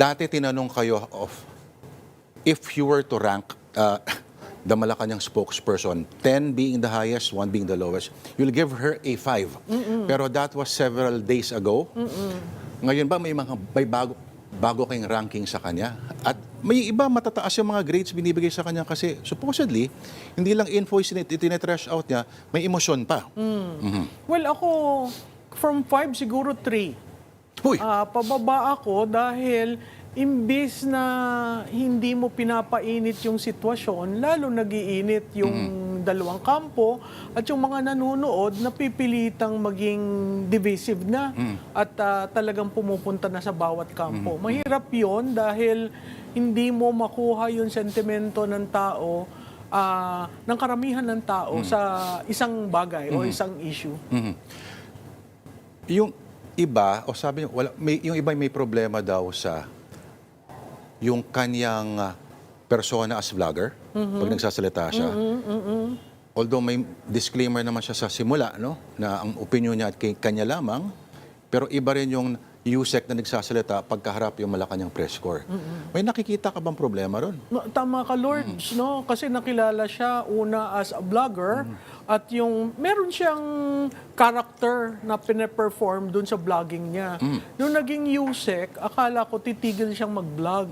dati tinanong kayo of if you were to rank the Malacanang spokesperson, 10 being the highest, 1 being the lowest, you'll give her a 5. Pero that was several days ago. Ngayon ba may bago kayong ranking sa kanya? At may iba matataas yung mga grades binibigay sa kanya kasi supposedly, hindi lang info itine-trash out niya, may emosyon pa. Well, ako, from 5 siguro 3. Uy! Pababa ako dahil imbis na hindi mo pinapainit yung sitwasyon, lalo nagiinit yung dalawang kampo at yung mga nanonood napipilitang maging divisive na at talagang pumupunta na sa bawat kampo. Mahirap yon dahil hindi mo makuha yung sentimento ng tao, ng karamihan ng tao sa isang bagay o isang issue. Yung iba, o sabi niyo, yung iba may problema daw sa yung kanyang persona as vlogger, pag nagsasalita siya. Although may disclaimer naman siya sa simula, no, na ang opinion niya at kanya lamang, pero iba rin yung USEC na nagsasalita pagkaharap yung Malacanang press corps. May nakikita ka bang problema ron? Tama ka, Lords, no? Kasi nakilala siya una as a vlogger at yung meron siyang character na pine-perform dun sa vlogging niya. Nung naging USEC, akala ko titigil siyang mag-vlog.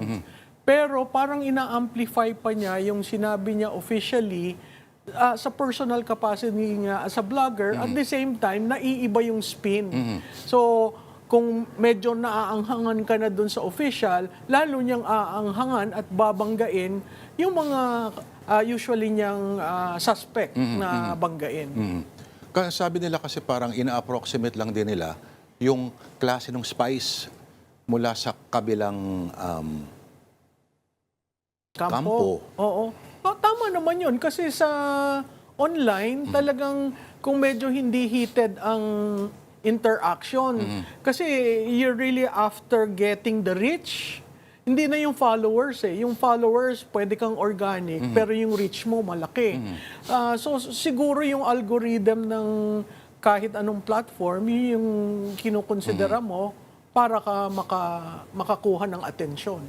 Pero parang ina-amplify pa niya yung sinabi niya officially sa personal capacity niya as a vlogger. At the same time, naiiba yung spin. So, kung medyo naaanghangan ka na dun sa official, lalo niyang aanghangan at babanggain yung mga usually niyang suspect na banggain. Kasi sabi nila kasi parang ina-approximate lang din nila yung klase ng spice mula sa kabilang kampo. Oo. Tama naman yun kasi sa online talagang kung medyo hindi heated ang interaction. Kasi you're really after getting the reach. Hindi na yung followers eh. Yung followers, pwede kang organic, pero yung reach mo malaki. So siguro yung algorithm ng kahit anong platform, yun yung kinukonsidera mo para ka makakuha ng atensyon.